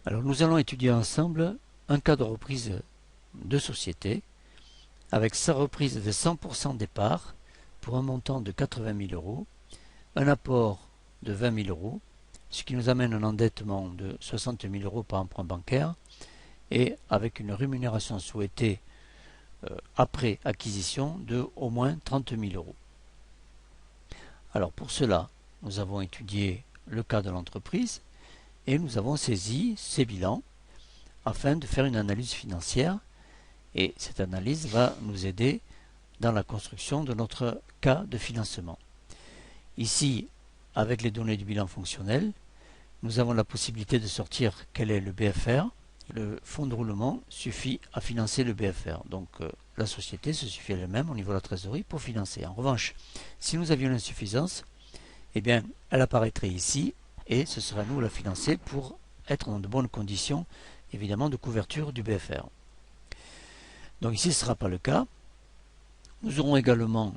Alors nous allons étudier ensemble un cas de reprise de société avec sa reprise de 100% des parts pour un montant de 80 000 euros, un apport de 20 000 euros, ce qui nous amène un endettement de 60 000 euros par emprunt bancaire et avec une rémunération souhaitée après acquisition de au moins 30 000 euros. Alors pour cela, nous avons étudié le cas de l'entreprise et nous avons saisi ses bilans afin de faire une analyse financière, et cette analyse va nous aider dans la construction de notre cas de financement. Ici, avec les données du bilan fonctionnel, nous avons la possibilité de sortir quel est le BFR. Le fonds de roulement suffit à financer le BFR. Donc la société se suffit elle-même au niveau de la trésorerie pour financer. En revanche, si nous avions une insuffisance, eh bien, elle apparaîtrait ici et ce sera à nous la financer pour être dans de bonnes conditions, évidemment, de couverture du BFR. Donc ici, ce ne sera pas le cas. Nous aurons également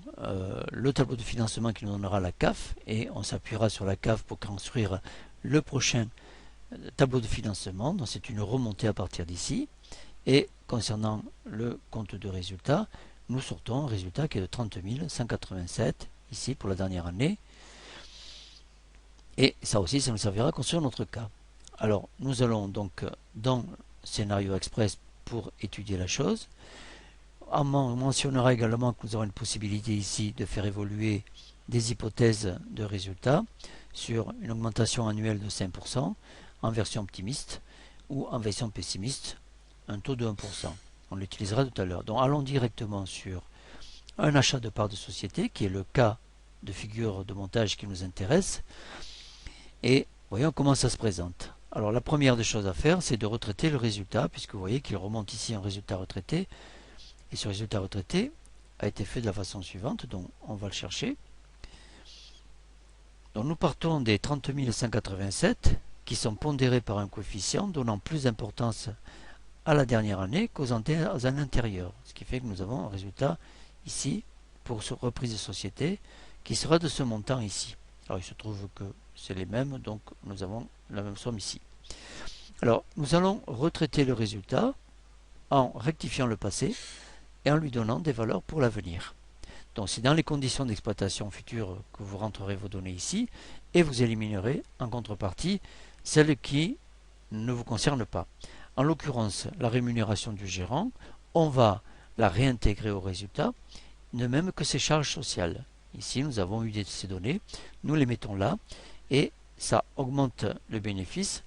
le tableau de financement qui nous donnera la CAF et on s'appuiera sur la CAF pour construire le prochain tableau de financement. Donc c'est une remontée à partir d'ici. Et concernant le compte de résultat, nous sortons un résultat qui est de 30 187 ici pour la dernière année. Et ça aussi, ça nous servira à construire notre cas. Alors, nous allons donc dans Scénario Express pour étudier la chose. On mentionnera également que nous aurons une possibilité ici de faire évoluer des hypothèses de résultats sur une augmentation annuelle de 5% en version optimiste ou en version pessimiste, un taux de 1%. On l'utilisera tout à l'heure. Donc allons directement sur un achat de parts de société qui est le cas de figure de montage qui nous intéresse. Et voyons comment ça se présente. Alors la première des choses à faire, c'est de retraiter le résultat, puisque vous voyez qu'il remonte ici un résultat retraité. Et ce résultat retraité a été fait de la façon suivante, donc on va le chercher. Donc nous partons des 30 187 qui sont pondérés par un coefficient donnant plus d'importance à la dernière année qu'aux années antérieures. Ce qui fait que nous avons un résultat ici pour cette reprise de société qui sera de ce montant ici. Alors il se trouve que c'est les mêmes, donc nous avons la même somme ici. Alors nous allons retraiter le résultat en rectifiant le passé et en lui donnant des valeurs pour l'avenir. Donc c'est dans les conditions d'exploitation futures que vous rentrerez vos données ici et vous éliminerez en contrepartie celles qui ne vous concernent pas. En l'occurrence, la rémunération du gérant, on va la réintégrer au résultat, de même que ses charges sociales. Ici, nous avons eu ces données, nous les mettons là et ça augmente le bénéfice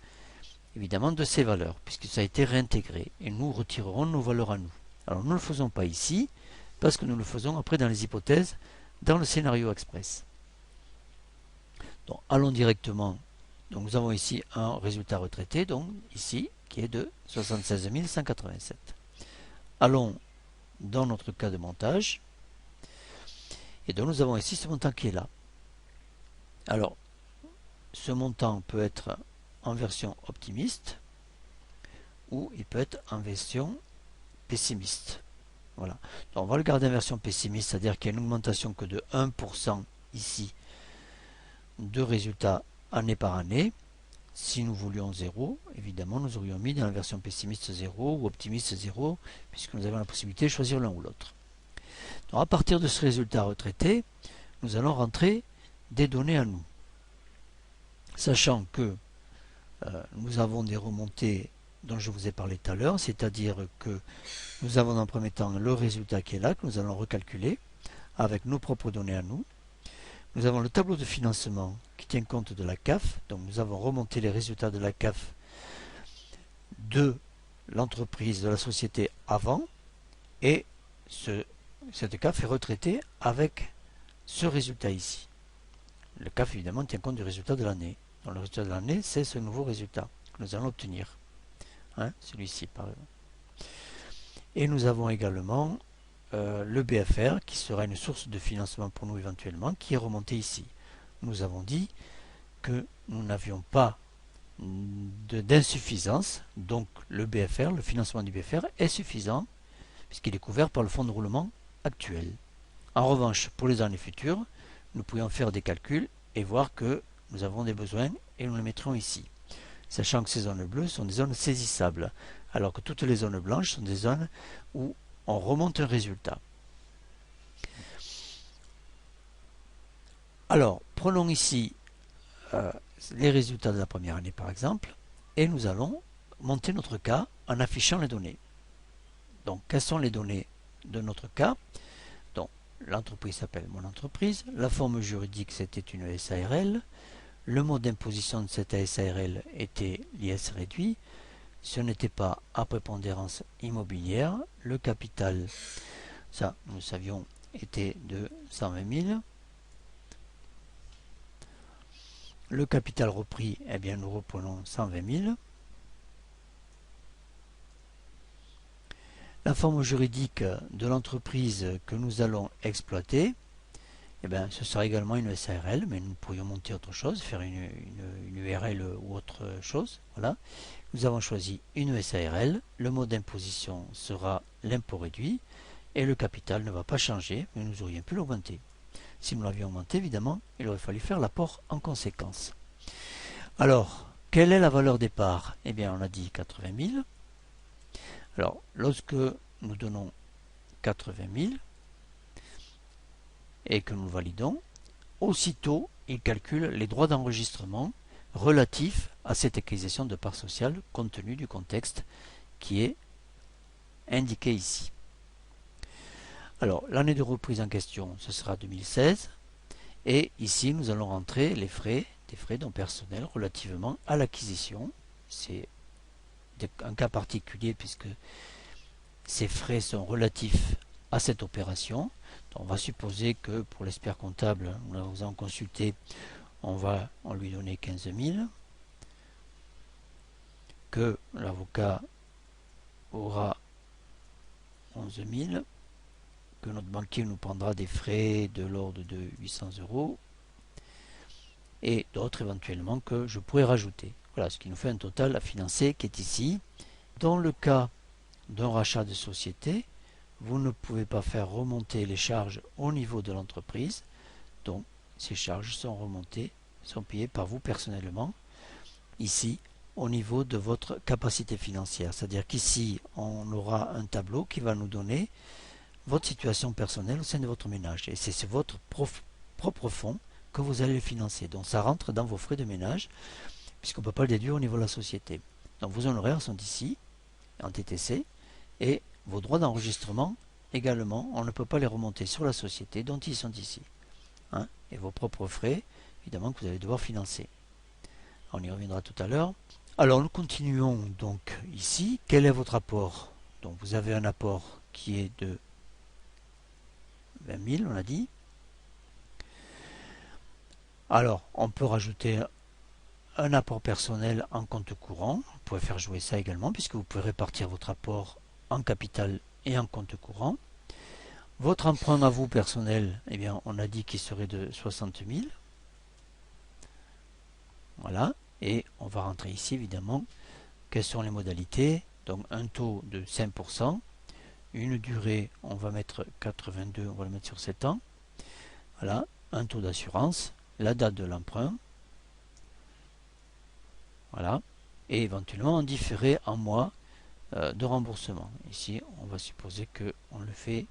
évidemment de ces valeurs puisque ça a été réintégré et nous retirerons nos valeurs à nous. Alors nous ne le faisons pas ici, parce que nous le faisons après dans les hypothèses, dans le scénario express. Donc allons directement, donc nous avons ici un résultat retraité, donc ici, qui est de 76 187. Allons dans notre cas de montage, et donc nous avons ici ce montant qui est là. Alors, ce montant peut être en version optimiste, ou il peut être en version pessimiste. Voilà. Donc on va le garder en version pessimiste, c'est-à-dire qu'il y a une augmentation que de 1% ici de résultats année par année. Si nous voulions 0, évidemment nous aurions mis dans la version pessimiste 0 ou optimiste 0, puisque nous avons la possibilité de choisir l'un ou l'autre. Donc à partir de ce résultat retraité, nous allons rentrer des données à nous. Sachant que nous avons des remontées dont je vous ai parlé tout à l'heure, c'est-à-dire que nous avons en premier temps le résultat qui est là, que nous allons recalculer avec nos propres données à nous. Nous avons le tableau de financement qui tient compte de la CAF, donc nous avons remonté les résultats de la CAF de l'entreprise, de la société avant, et cette CAF est retraitée avec ce résultat ici. Le CAF évidemment tient compte du résultat de l'année. Donc le résultat de l'année, c'est ce nouveau résultat que nous allons obtenir. Celui-ci par exemple. Et nous avons également le BFR qui sera une source de financement pour nous éventuellement qui est remonté ici. Nous avons dit que nous n'avions pas d'insuffisance, donc le BFR, le financement du BFR est suffisant puisqu'il est couvert par le fonds de roulement actuel. En revanche, pour les années futures, nous pourrions faire des calculs et voir que nous avons des besoins et nous les mettrons ici. sachant que ces zones bleues sont des zones saisissables, alors que toutes les zones blanches sont des zones où on remonte un résultat. Alors, prenons ici les résultats de la première année par exemple, et nous allons monter notre cas en affichant les données. Donc, quelles sont les données de notre cas? Donc, l'entreprise s'appelle mon entreprise, la forme juridique c'était une SARL, le mode d'imposition de cette SARL était l'IS réduit, ce n'était pas à prépondérance immobilière, le capital, ça nous savions, était de 120 000. Le capital repris, eh bien nous reprenons 120 000. La forme juridique de l'entreprise que nous allons exploiter, eh bien, ce sera également une SARL, mais nous pourrions monter autre chose, faire une URL ou autre chose. Voilà. Nous avons choisi une SARL, le mode d'imposition sera l'impôt réduit, et le capital ne va pas changer, mais nous aurions pu l'augmenter. Si nous l'avions augmenté, évidemment, il aurait fallu faire l'apport en conséquence. Alors, quelle est la valeur départ? Eh bien, on a dit 80 000. Alors, lorsque nous donnons 80 000 et que nous validons, aussitôt, il calcule les droits d'enregistrement relatifs à cette acquisition de parts sociales compte tenu du contexte qui est indiqué ici. Alors, l'année de reprise en question, ce sera 2016. Et ici, nous allons rentrer les frais, des frais non personnels relativement à l'acquisition. C'est un cas particulier puisque ces frais sont relatifs à cette opération. Donc, on va supposer que pour l'expert comptable, nous avons consulté, on lui donner 15 000. Que l'avocat aura 11 000. Que notre banquier nous prendra des frais de l'ordre de 800 €, et d'autres éventuellement que je pourrais rajouter. Voilà, ce qui nous fait un total à financer qui est ici. Dans le cas d'un rachat de société, vous ne pouvez pas faire remonter les charges au niveau de l'entreprise, donc ces charges sont remontées, sont payées par vous personnellement, ici au niveau de votre capacité financière. C'est-à-dire qu'ici, on aura un tableau qui va nous donner votre situation personnelle au sein de votre ménage. Et c'est votre propre fonds que vous allez financer. Donc ça rentre dans vos frais de ménage, puisqu'on ne peut pas le déduire au niveau de la société. Donc vos honoraires sont ici, en TTC, et vos droits d'enregistrement également, on ne peut pas les remonter sur la société, dont ils sont ici. Hein, et vos propres frais, évidemment, que vous allez devoir financer. On y reviendra tout à l'heure. Alors nous continuons donc ici. Quel est votre apport? Donc vous avez un apport qui est de 20 000, on a dit. Alors, on peut rajouter un apport personnel en compte courant. Vous pouvez faire jouer ça également, puisque vous pouvez répartir votre apport en capital et en compte courant. Votre emprunt à vous personnel, eh bien, on a dit qu'il serait de 60 000. Voilà. Et on va rentrer ici, évidemment, quelles sont les modalités. Donc, un taux de 5%. Une durée, on va mettre 82, on va le mettre sur 7 ans. Voilà, un taux d'assurance, la date de l'emprunt. Voilà, et éventuellement en différé en mois de remboursement. Ici, on va supposer qu'on le fait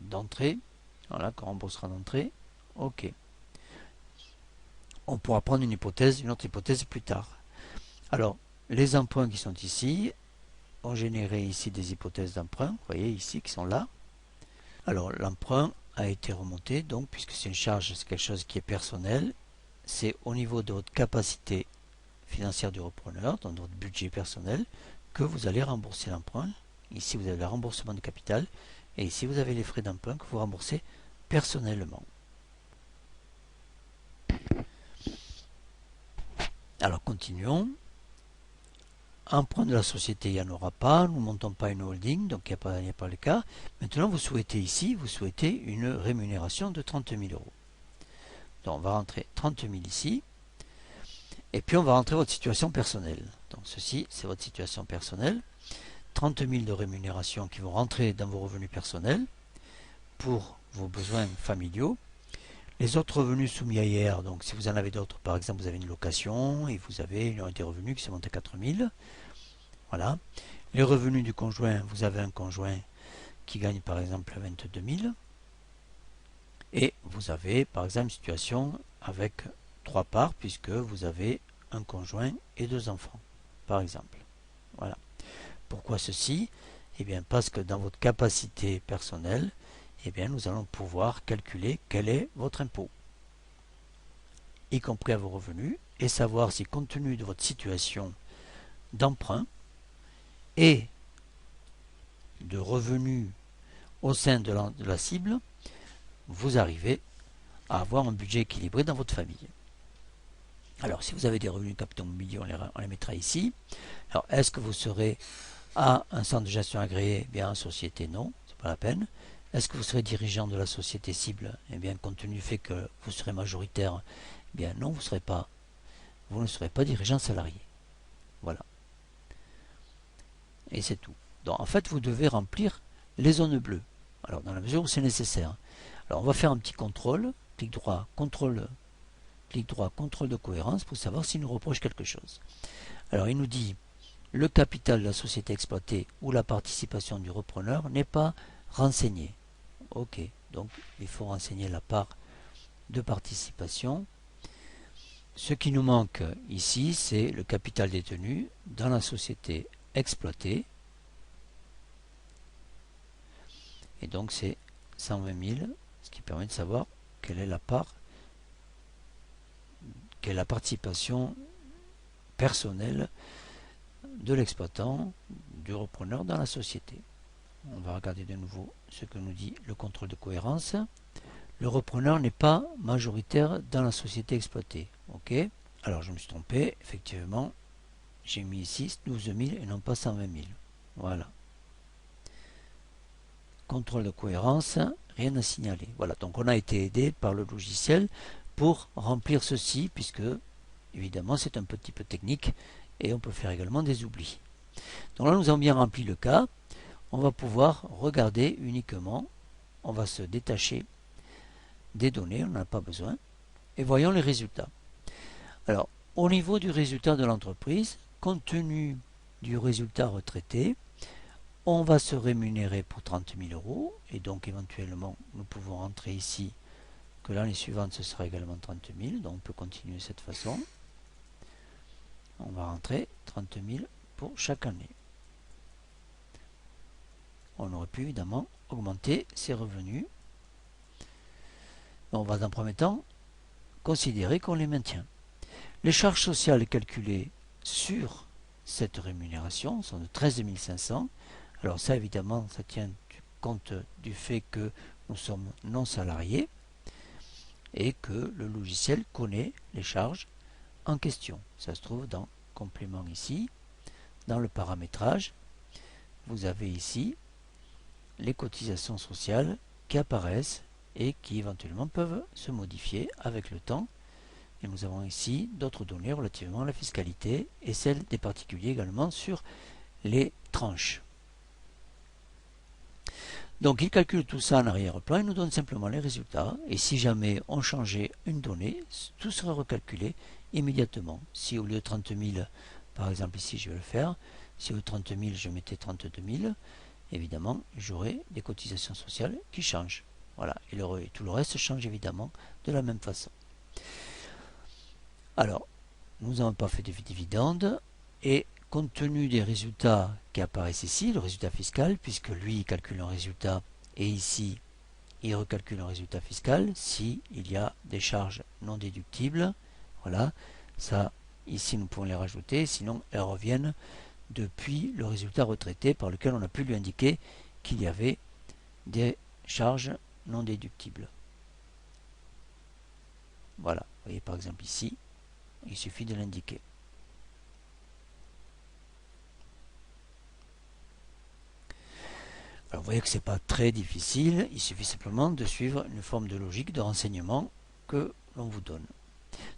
d'entrée. Voilà, qu'on remboursera d'entrée. OK. On pourra prendre une autre hypothèse plus tard. Alors, les emprunts qui sont ici ont généré ici des hypothèses d'emprunt, vous voyez ici, qui sont là. Alors, l'emprunt a été remonté, donc, puisque c'est une charge, c'est quelque chose qui est personnel, c'est au niveau de votre capacité financière du repreneur, dans votre budget personnel, que vous allez rembourser l'emprunt. Ici, vous avez le remboursement de capital, et ici, vous avez les frais d'emprunt que vous remboursez personnellement. Alors, continuons. Emprunt de la société, il n'y en aura pas. Nous ne montons pas une holding, donc il n'y a pas le cas. Maintenant, vous souhaitez ici, vous souhaitez une rémunération de 30 000 €. Donc, on va rentrer 30 000 ici. Et puis, on va rentrer votre situation personnelle. Donc, ceci, c'est votre situation personnelle. 30 000 de rémunération qui vont rentrer dans vos revenus personnels pour vos besoins familiaux. Les autres revenus soumis à IR, donc si vous en avez d'autres, par exemple vous avez une location et vous avez des revenus qui se montent à 4000. Voilà. Les revenus du conjoint, vous avez un conjoint qui gagne par exemple 22 000. Et vous avez par exemple une situation avec 3 parts puisque vous avez un conjoint et 2 enfants, par exemple. Voilà. Pourquoi ceci? Eh bien parce que dans votre capacité personnelle, eh bien nous allons pouvoir calculer quel est votre impôt, y compris à vos revenus, et savoir si compte tenu de votre situation d'emprunt et de revenus au sein de la cible, vous arrivez à avoir un budget équilibré dans votre famille. Alors, si vous avez des revenus capital immobilier, on les mettra ici. Alors, est-ce que vous serez à un centre de gestion agréé? Eh bien, en société, non, c'est pas la peine. Est-ce que vous serez dirigeant de la société cible? Eh bien, compte tenu du fait que vous serez majoritaire, eh bien, non, vous ne serez pas dirigeant salarié. Voilà. Et c'est tout. Donc, en fait, vous devez remplir les zones bleues. Alors, dans la mesure où c'est nécessaire. Alors, on va faire un petit contrôle. Clic droit, contrôle de cohérence pour savoir s'il nous reproche quelque chose. Alors, il nous dit le capital de la société exploitée ou la participation du repreneur n'est pas renseigné. Ok, donc il faut renseigner la part de participation. Ce qui nous manque ici, c'est le capital détenu dans la société exploitée. Et donc c'est 120 000, ce qui permet de savoir quelle est la part, quelle est la participation personnelle de l'exploitant, du repreneur dans la société. On va regarder de nouveau ce que nous dit le contrôle de cohérence. Le repreneur n'est pas majoritaire dans la société exploitée. Ok. Alors je me suis trompé, effectivement, j'ai mis ici 12 000 et non pas 120 000. Voilà. Contrôle de cohérence, rien à signaler. Voilà, donc on a été aidé par le logiciel pour remplir ceci, puisque évidemment c'est un petit peu technique et on peut faire également des oublis. Donc là nous avons bien rempli le cas. On va pouvoir regarder uniquement, on va se détacher des données, on n'en a pas besoin, et voyons les résultats. Alors, au niveau du résultat de l'entreprise, compte tenu du résultat retraité, on va se rémunérer pour 30 000 euros, et donc éventuellement, nous pouvons rentrer ici, que l'année suivante, ce sera également 30 000, donc on peut continuer de cette façon. On va rentrer 30 000 pour chaque année. On aurait pu évidemment augmenter ses revenus. On va dans un premier temps considérer qu'on les maintient. Les charges sociales calculées sur cette rémunération sont de 13 500. Alors ça évidemment ça tient compte du fait que nous sommes non salariés et que le logiciel connaît les charges en question. Ça se trouve dans complément ici, dans le paramétrage. Vous avez ici les cotisations sociales qui apparaissent et qui éventuellement peuvent se modifier avec le temps. Et nous avons ici d'autres données relativement à la fiscalité et celles des particuliers également sur les tranches. Donc il calcule tout ça en arrière-plan, il nous donne simplement les résultats et si jamais on changeait une donnée, tout serait recalculé immédiatement. Si au lieu de 30 000, par exemple ici je vais le faire, si au lieu de 30 000 je mettais 32 000, évidemment j'aurai des cotisations sociales qui changent. Voilà, et tout le reste change évidemment de la même façon. Alors, nous n'avons pas fait de dividendes et compte tenu des résultats qui apparaissent ici, le résultat fiscal, puisque lui il calcule un résultat et ici il recalcule un résultat fiscal, s'il y a des charges non déductibles, voilà, ça ici nous pouvons les rajouter, sinon elles reviennent depuis le résultat retraité par lequel on a pu lui indiquer qu'il y avait des charges non déductibles. Voilà, vous voyez par exemple ici, il suffit de l'indiquer. Alors vous voyez que ce n'est pas très difficile, il suffit simplement de suivre une forme de logique de renseignement que l'on vous donne.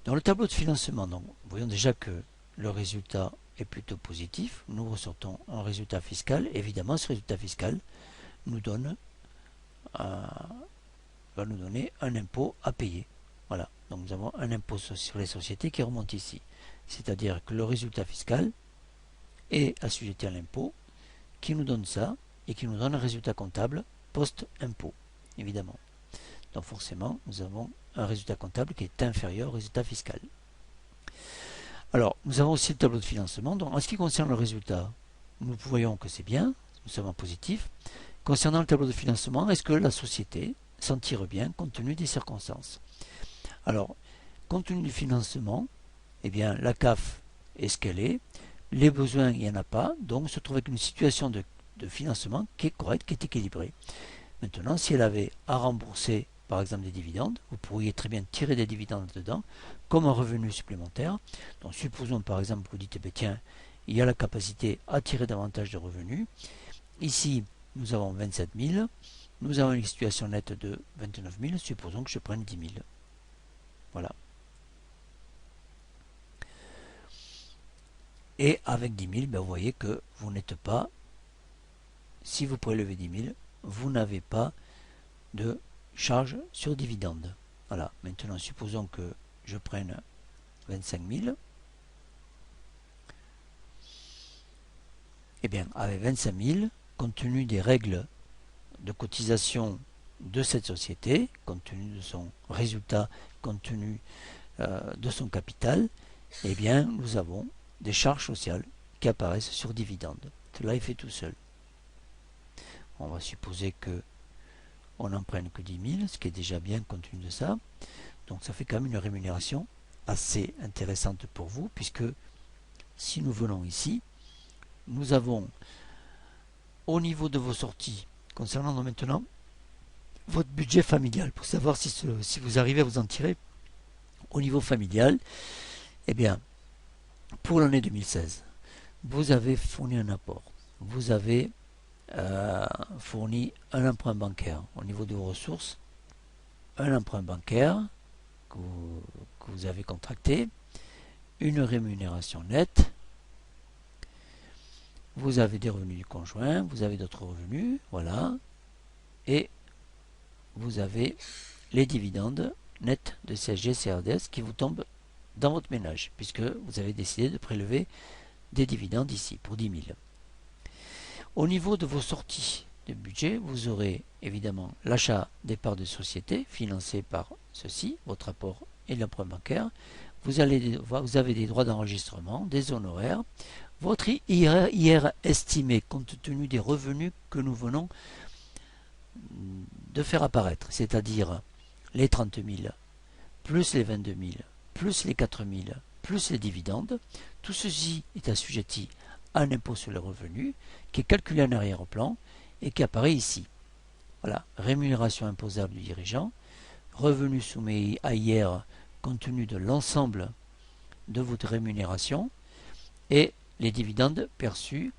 Dans le tableau de financement, donc, voyons déjà que le résultat est plutôt positif. Nous ressortons un résultat fiscal. Évidemment, ce résultat fiscal nous donne va nous donner un impôt à payer. Voilà, donc nous avons un impôt sur les sociétés qui remonte ici. C'est-à-dire que le résultat fiscal est assujetti à l'impôt, qui nous donne ça, et qui nous donne un résultat comptable post-impôt, évidemment. Donc forcément, nous avons un résultat comptable qui est inférieur au résultat fiscal. Alors, nous avons aussi le tableau de financement. Donc, en ce qui concerne le résultat, nous voyons que c'est bien, nous sommes en positif. Concernant le tableau de financement, est-ce que la société s'en tire bien compte tenu des circonstances? Alors, compte tenu du financement, eh bien, la CAF est ce qu'elle est. Les besoins, il n'y en a pas. Donc, on se trouve avec une situation de financement qui est correcte, qui est équilibrée. Maintenant, si elle avait à rembourser, par exemple, des dividendes, vous pourriez très bien tirer des dividendes dedans, comme un revenu supplémentaire. Donc, supposons, par exemple, que vous dites, eh bien, tiens, il y a la capacité à tirer davantage de revenus. Ici, nous avons 27 000. Nous avons une situation nette de 29 000. Supposons que je prenne 10 000. Voilà. Et avec 10 000, ben, vous voyez que vous n'êtes pas, si vous prélevez 10 000, vous n'avez pas de charge sur dividende. Voilà. Maintenant, supposons que je prenne 25 000. Eh bien, avec 25 000, compte tenu des règles de cotisation de cette société, compte tenu de son résultat, compte tenu de son capital, eh bien, nous avons des charges sociales qui apparaissent sur dividende. Cela est fait tout seul. On va supposer que on n'en prenne que 10 000, ce qui est déjà bien compte tenu de ça. Donc ça fait quand même une rémunération assez intéressante pour vous, puisque si nous venons ici, nous avons au niveau de vos sorties, concernant maintenant votre budget familial, pour savoir si vous arrivez à vous en tirer au niveau familial, eh bien, pour l'année 2016, vous avez fourni un apport, vous avez fourni un emprunt bancaire au niveau de vos ressources, un emprunt bancaire que vous avez contracté, une rémunération nette, vous avez des revenus du conjoint, vous avez d'autres revenus, voilà, et vous avez les dividendes nets de CSG CRDS qui vous tombent dans votre ménage, puisque vous avez décidé de prélever des dividendes ici pour 10 000. Au niveau de vos sorties de budget, vous aurez évidemment l'achat des parts de société financées par ceci, votre apport et l'emprunt bancaire. Vous avez des droits d'enregistrement, des honoraires, votre IR estimé compte tenu des revenus que nous venons de faire apparaître, c'est-à-dire les 30 000, plus les 22 000, plus les 4 000, plus les dividendes. Tout ceci est assujetti à un impôt sur les revenus qui est calculé en arrière-plan et qui apparaît ici. Voilà, rémunération imposable du dirigeant, revenus soumis à IR compte tenu de l'ensemble de votre rémunération et les dividendes perçus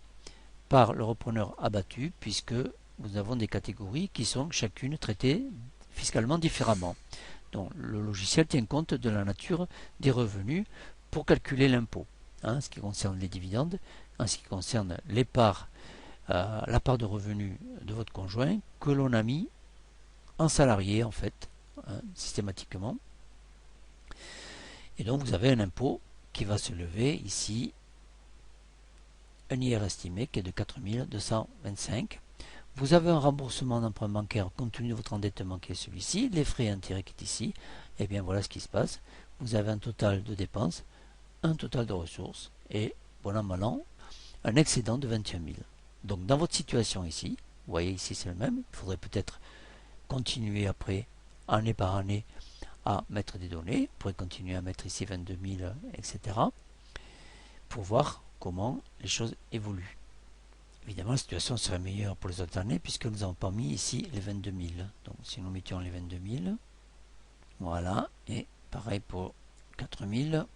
par le repreneur abattu, puisque nous avons des catégories qui sont chacune traitées fiscalement différemment. Donc le logiciel tient compte de la nature des revenus pour calculer l'impôt, en ce qui concerne les dividendes, en ce qui concerne les parts, la part de revenus de votre conjoint que l'on a mis en salarié en fait, systématiquement. Et donc vous avez un impôt qui va se lever ici, un IR estimé qui est de 4 225. Vous avez un remboursement d'emprunt bancaire compte tenu de votre endettement qui est celui-ci, les frais et intérêts qui est ici. Et bien voilà ce qui se passe. Vous avez un total de dépenses, un total de ressources et, bon an mal an, un excédent de 21 000. Donc dans votre situation ici, vous voyez ici c'est le même, il faudrait peut-être continuer après, année par année, à mettre des données. Vous pourrez continuer à mettre ici 22 000, etc. pour voir comment les choses évoluent. Évidemment, la situation serait meilleure pour les autres années puisque nous n'avons pas mis ici les 22 000. Donc si nous mettions les 22 000, voilà, et pareil pour 4 000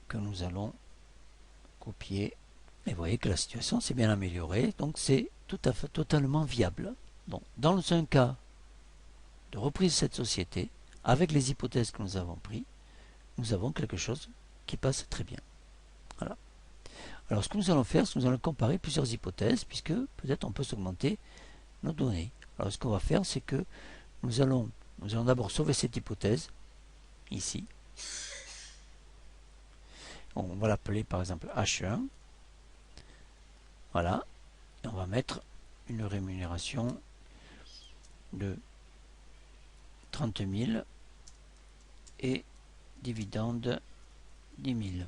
que nous allons copier. Et vous voyez que la situation s'est bien améliorée, donc c'est tout à fait totalement viable. Donc dans un cas de reprise de cette société, avec les hypothèses que nous avons prises, nous avons quelque chose qui passe très bien. Voilà. Alors ce que nous allons faire, c'est que nous allons comparer plusieurs hypothèses, puisque peut-être on peut s'augmenter nos données. Alors ce qu'on va faire, c'est que nous allons d'abord sauver cette hypothèse, ici. On va l'appeler par exemple H1. Voilà. Et on va mettre une rémunération de 30 000 et dividende 10 000.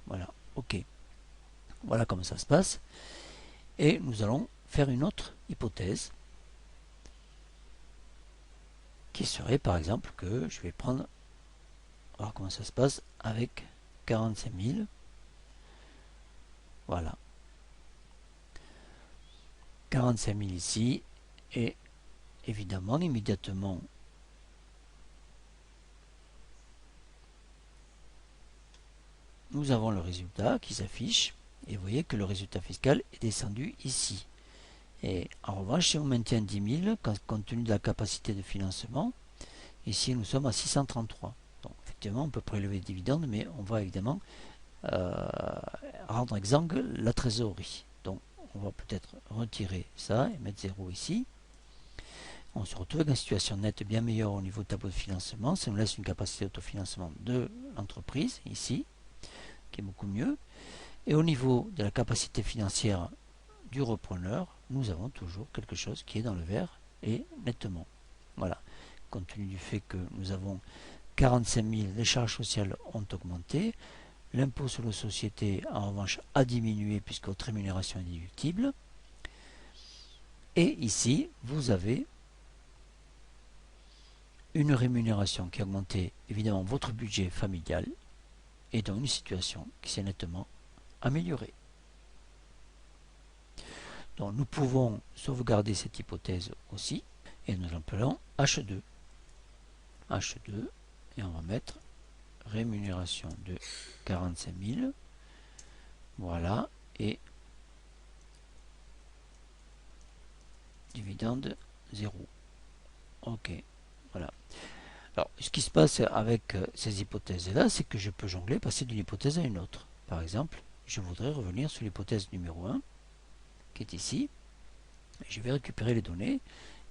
Voilà, ok. Voilà comment ça se passe. Et nous allons faire une autre hypothèse qui serait par exemple que je vais prendre, voir comment ça se passe avec 45 000. Voilà. 45 000 ici. Et évidemment, immédiatement, nous avons le résultat qui s'affiche. Et vous voyez que le résultat fiscal est descendu ici. Et en revanche, si on maintient 10 000, compte tenu de la capacité de financement, ici nous sommes à 633. Donc effectivement, on peut prélever des dividendes, mais on va évidemment rendre exsangue la trésorerie. Donc on va peut-être retirer ça et mettre 0 ici. On se retrouve avec une situation nette bien meilleure au niveau du tableau de financement. Ça nous laisse une capacité d'autofinancement de l'entreprise, ici, qui est beaucoup mieux. Et au niveau de la capacité financière du repreneur, nous avons toujours quelque chose qui est dans le vert et nettement. Voilà. Compte tenu du fait que nous avons 45 000, les charges sociales ont augmenté. L'impôt sur les sociétés, en revanche, a diminué puisque votre rémunération est déductible. Et ici, vous avez une rémunération qui a augmenté, évidemment, votre budget familial et dans une situation qui s'est nettement améliorée. Donc nous pouvons sauvegarder cette hypothèse aussi et nous l'appelons H2. H2 et on va mettre rémunération de 45 000. Voilà. Et dividende 0. Ok. Voilà. Alors, ce qui se passe avec ces hypothèses-là, c'est que je peux jongler, passer d'une hypothèse à une autre. Par exemple, je voudrais revenir sur l'hypothèse numéro 1, qui est ici. Je vais récupérer les données,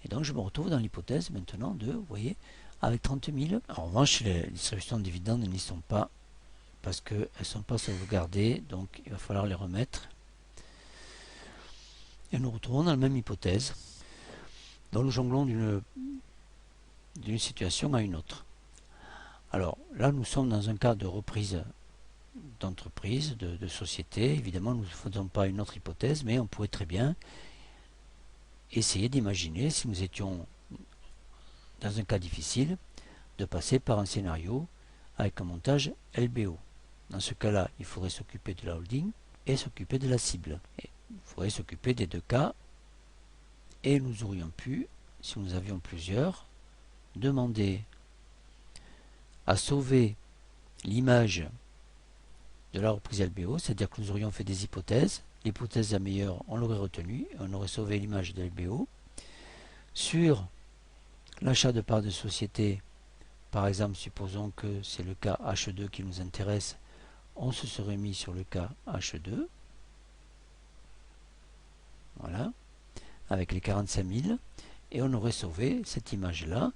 et donc je me retrouve dans l'hypothèse maintenant de, vous voyez, avec 30 000. En revanche, les distributions de dividendes n'y sont pas, parce qu'elles ne sont pas sauvegardées, donc il va falloir les remettre. Et nous retrouvons dans la même hypothèse. Donc nous jonglons d'une situation à une autre. Alors là, nous sommes dans un cas de reprise d'entreprise, de société. Évidemment, nous ne faisons pas une autre hypothèse, mais on pourrait très bien essayer d'imaginer, si nous étions dans un cas difficile, de passer par un scénario avec un montage LBO. Dans ce cas-là, il faudrait s'occuper de la holding et s'occuper de la cible. Et il faudrait s'occuper des deux cas et nous aurions pu, si nous avions plusieurs, demander à sauver l'image de la reprise LBO, c'est-à-dire que nous aurions fait des hypothèses. L'hypothèse la meilleure, on l'aurait retenue et on aurait sauvé l'image de LBO. Sur l'achat de parts de société, par exemple, supposons que c'est le cas H2 qui nous intéresse, on se serait mis sur le cas H2. Voilà, avec les 45 000, et on aurait sauvé cette image-là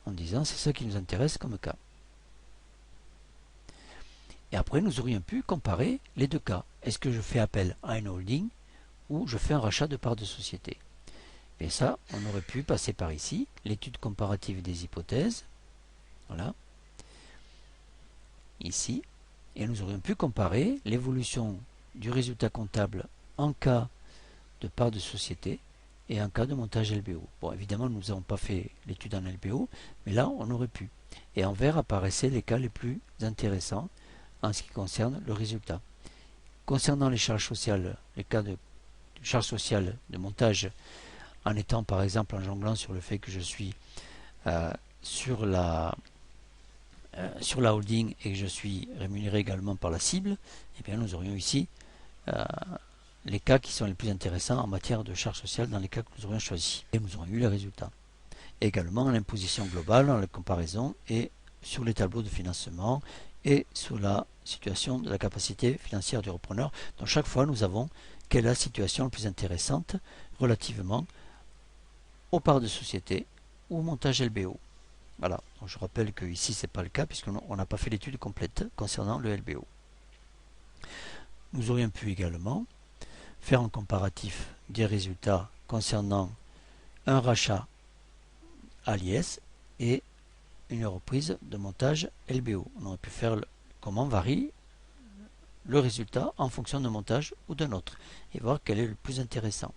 en disant c'est ça qui nous intéresse comme cas. Et après, nous aurions pu comparer les deux cas. Est-ce que je fais appel à une holding ou je fais un rachat de parts de société? Et ça, on aurait pu passer par ici, l'étude comparative des hypothèses. Voilà. Ici. Et nous aurions pu comparer l'évolution du résultat comptable en cas de parts de société et en cas de montage LBO. Bon, évidemment, nous n'avons pas fait l'étude en LBO, mais là, on aurait pu. Et en vert apparaissaient les cas les plus intéressants en ce qui concerne le résultat. Concernant les charges sociales, les cas de charges sociales de montage, en étant par exemple en jonglant sur le fait que je suis sur la holding et que je suis rémunéré également par la cible, eh bien nous aurions ici les cas qui sont les plus intéressants en matière de charges sociales dans les cas que nous aurions choisis. Et nous aurions eu les résultats. Également l'imposition globale dans la comparaison et sur les tableaux de financement et sur la situation de la capacité financière du repreneur. Donc chaque fois nous avons quelle est la situation la plus intéressante relativement aux parts de société ou montage LBO. Voilà, donc je rappelle que ici c'est pas le cas puisqu'on n'a pas fait l'étude complète concernant le LBO. Nous aurions pu également faire un comparatif des résultats concernant un rachat à l'IS et une reprise de montage LBO. On aurait pu faire comment varie le résultat en fonction d'un montage ou d'un autre et voir quel est le plus intéressant.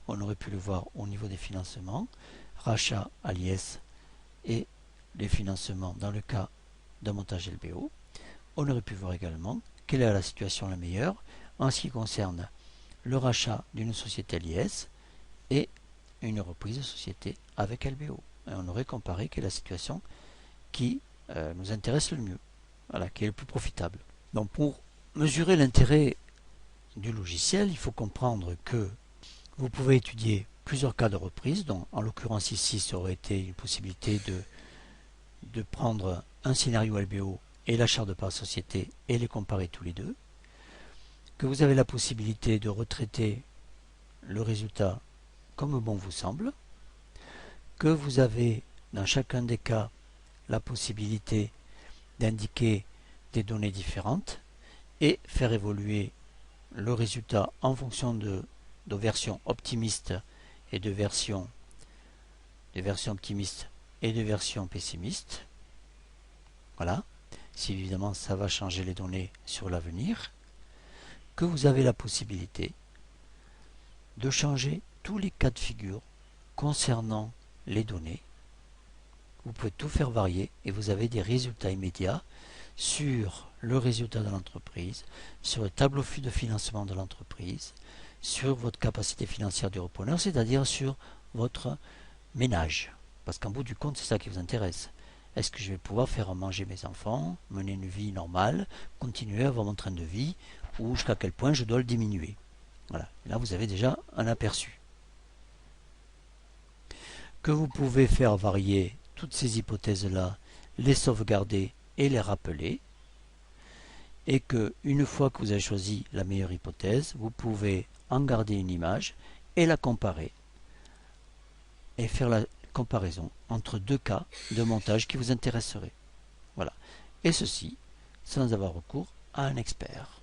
On aurait pu le voir au niveau des financements, rachat à l'IS et les financements dans le cas d'un montage LBO. On aurait pu voir également quelle est la situation la meilleure en ce qui concerne le rachat d'une société LIS et une reprise de société avec LBO. Et on aurait comparé quelle est la situation qui nous intéresse le mieux, voilà, qui est le plus profitable. Donc pour mesurer l'intérêt du logiciel, il faut comprendre que vous pouvez étudier plusieurs cas de reprise. Donc en l'occurrence ici, ça aurait été une possibilité de prendre un scénario LBO et l'achat de parts société et les comparer tous les deux. Que vous avez la possibilité de retraiter le résultat comme bon vous semble. Que vous avez dans chacun des cas la possibilité d'indiquer des données différentes et faire évoluer le résultat en fonction de versions optimistes et de versions optimistes et de versions pessimistes. Voilà, si évidemment ça va changer les données sur l'avenir. Que vous avez la possibilité de changer tous les cas de figure concernant les données. Vous pouvez tout faire varier et vous avez des résultats immédiats sur le résultat de l'entreprise, sur le tableau de financement de l'entreprise, sur votre capacité financière du repreneur, c'est-à-dire sur votre ménage. Parce qu'en bout du compte, c'est ça qui vous intéresse. Est-ce que je vais pouvoir faire manger mes enfants, mener une vie normale, continuer à avoir mon train de vie, ou jusqu'à quel point je dois le diminuer? Voilà, là vous avez déjà un aperçu. Que vous pouvez faire varier toutes ces hypothèses-là, les sauvegarder et les rappeler, et que une fois que vous avez choisi la meilleure hypothèse, vous pouvez en garder une image et la comparer, et faire la comparaison entre deux cas de montage qui vous intéresseraient. Voilà. Et ceci sans avoir recours à un expert.